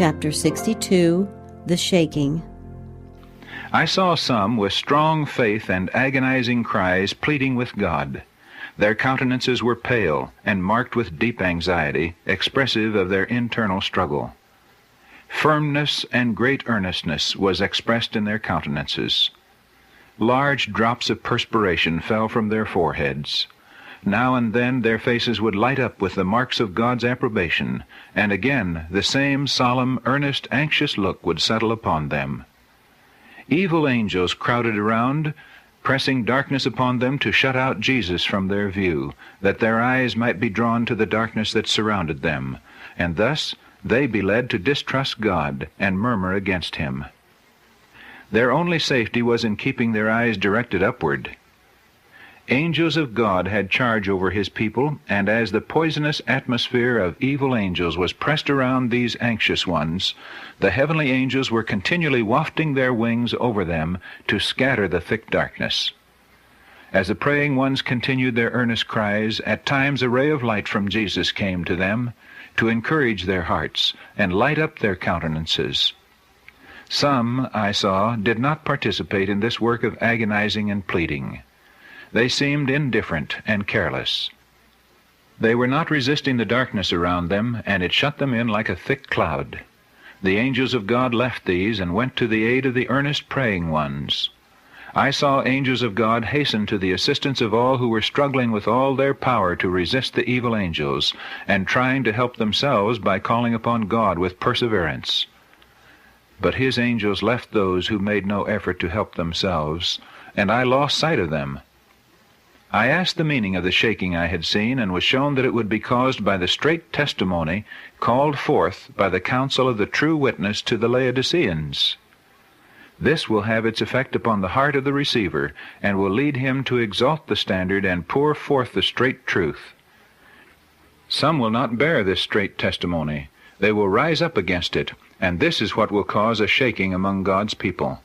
Chapter 62, The Shaking. I saw some with strong faith and agonizing cries pleading with God. Their countenances were pale and marked with deep anxiety, expressive of their internal struggle. Firmness and great earnestness was expressed in their countenances. Large drops of perspiration fell from their foreheads. Now and then their faces would light up with the marks of God's approbation, and again the same solemn, earnest, anxious look would settle upon them. Evil angels crowded around, pressing darkness upon them to shut out Jesus from their view, that their eyes might be drawn to the darkness that surrounded them, and thus they be led to distrust God and murmur against Him. Their only safety was in keeping their eyes directed upward. Angels of God had charge over His people, and as the poisonous atmosphere of evil angels was pressed around these anxious ones, the heavenly angels were continually wafting their wings over them to scatter the thick darkness. As the praying ones continued their earnest cries, at times a ray of light from Jesus came to them to encourage their hearts and light up their countenances. Some, I saw, did not participate in this work of agonizing and pleading. They seemed indifferent and careless. They were not resisting the darkness around them, and it shut them in like a thick cloud. The angels of God left these and went to the aid of the earnest praying ones. I saw angels of God hasten to the assistance of all who were struggling with all their power to resist the evil angels, and trying to help themselves by calling upon God with perseverance. But His angels left those who made no effort to help themselves, and I lost sight of them. I asked the meaning of the shaking I had seen, and was shown that it would be caused by the straight testimony called forth by the counsel of the true witness to the Laodiceans. This will have its effect upon the heart of the receiver, and will lead him to exalt the standard and pour forth the straight truth. Some will not bear this straight testimony. They will rise up against it, and this is what will cause a shaking among God's people.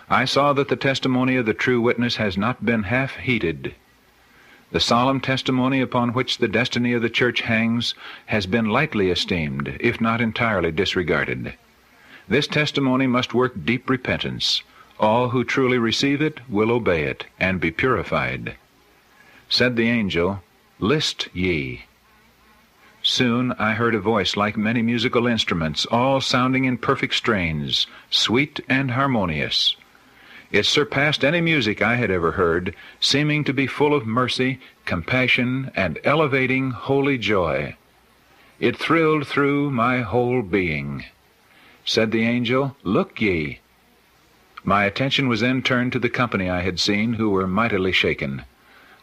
I saw that the testimony of the true witness has not been half heeded. The solemn testimony upon which the destiny of the church hangs has been lightly esteemed, if not entirely disregarded. This testimony must work deep repentance. All who truly receive it will obey it, and be purified. Said the angel, "List ye." Soon I heard a voice like many musical instruments, all sounding in perfect strains, sweet and harmonious. It surpassed any music I had ever heard, seeming to be full of mercy, compassion, and elevating holy joy. It thrilled through my whole being. Said the angel, "Look ye." My attention was then turned to the company I had seen, who were mightily shaken.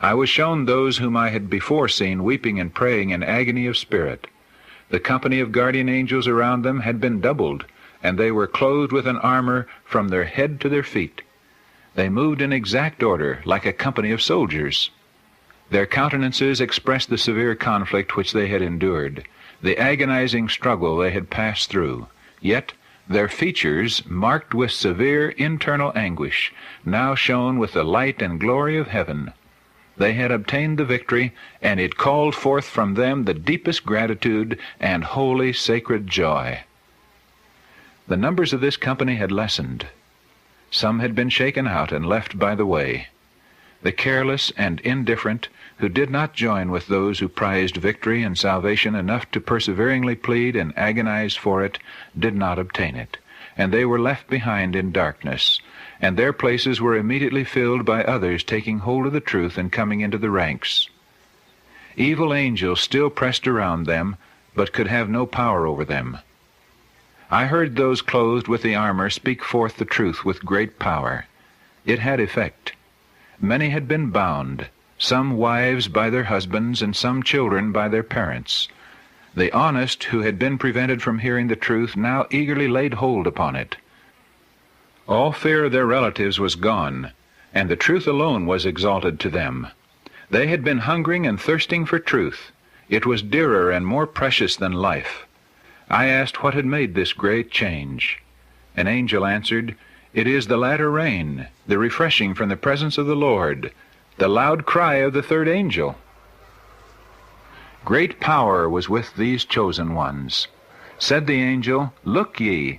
I was shown those whom I had before seen weeping and praying in agony of spirit. The company of guardian angels around them had been doubled, and they were clothed with an armor from their head to their feet. They moved in exact order, like a company of soldiers. Their countenances expressed the severe conflict which they had endured, the agonizing struggle they had passed through. Yet their features, marked with severe internal anguish, now shone with the light and glory of heaven. They had obtained the victory, and it called forth from them the deepest gratitude and holy sacred joy. The numbers of this company had lessened. Some had been shaken out and left by the way. The careless and indifferent, who did not join with those who prized victory and salvation enough to perseveringly plead and agonize for it, did not obtain it, and they were left behind in darkness, and their places were immediately filled by others taking hold of the truth and coming into the ranks. Evil angels still pressed around them, but could have no power over them. I heard those clothed with the armor speak forth the truth with great power. It had effect. Many had been bound, some wives by their husbands, and some children by their parents. The honest who had been prevented from hearing the truth now eagerly laid hold upon it. All fear of their relatives was gone, and the truth alone was exalted to them. They had been hungering and thirsting for truth. It was dearer and more precious than life. I asked what had made this great change. An angel answered, "It is the latter rain, the refreshing from the presence of the Lord, the loud cry of the third angel." Great power was with these chosen ones. Said the angel, "Look ye."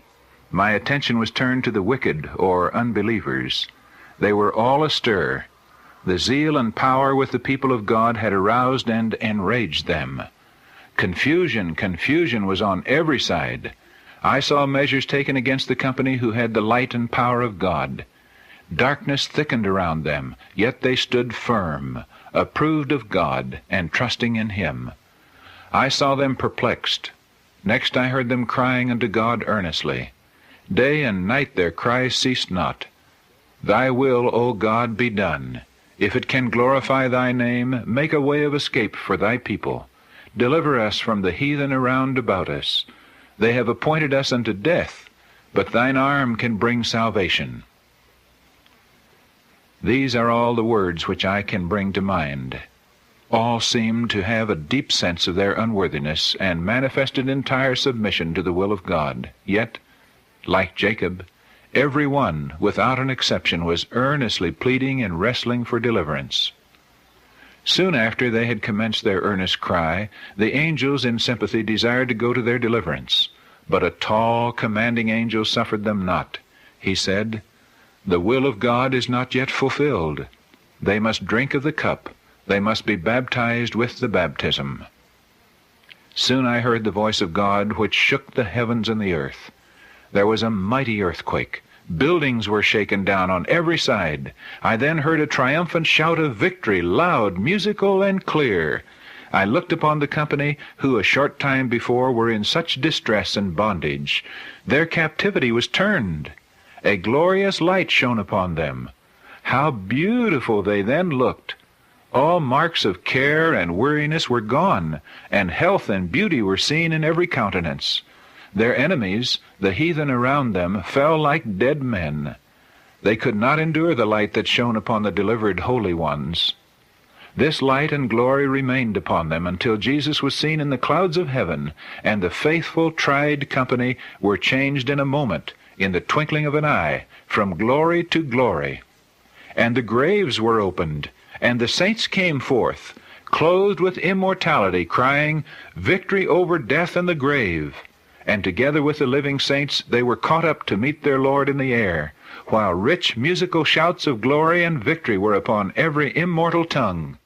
My attention was turned to the wicked, or unbelievers. They were all astir. The zeal and power with the people of God had aroused and enraged them. Confusion, confusion was on every side. I saw measures taken against the company who had the light and power of God. Darkness thickened around them, yet they stood firm, approved of God, and trusting in Him. I saw them perplexed. Next I heard them crying unto God earnestly. Day and night their cries ceased not. Thy will, O God, be done. If it can glorify thy name, make a way of escape for thy people. Deliver us from the heathen around about us. They have appointed us unto death, but thine arm can bring salvation. These are all the words which I can bring to mind. All seemed to have a deep sense of their unworthiness, and manifested entire submission to the will of God. Yet, like Jacob, every one, without an exception, was earnestly pleading and wrestling for deliverance. Soon after they had commenced their earnest cry, the angels in sympathy desired to go to their deliverance. But a tall, commanding angel suffered them not. He said, "The will of God is not yet fulfilled. They must drink of the cup. They must be baptized with the baptism." Soon I heard the voice of God, which shook the heavens and the earth. There was a mighty earthquake. Buildings were shaken down on every side. I then heard a triumphant shout of victory, loud, musical, and clear. I looked upon the company who a short time before were in such distress and bondage. Their captivity was turned. A glorious light shone upon them. How beautiful they then looked! All marks of care and weariness were gone, and health and beauty were seen in every countenance. Their enemies, the heathen around them, fell like dead men. They could not endure the light that shone upon the delivered holy ones. This light and glory remained upon them until Jesus was seen in the clouds of heaven, and the faithful, tried company were changed in a moment, in the twinkling of an eye, from glory to glory. And the graves were opened, and the saints came forth, clothed with immortality, crying, "Victory over death and the grave!" And together with the living saints they were caught up to meet their Lord in the air, while rich musical shouts of glory and victory were upon every immortal tongue.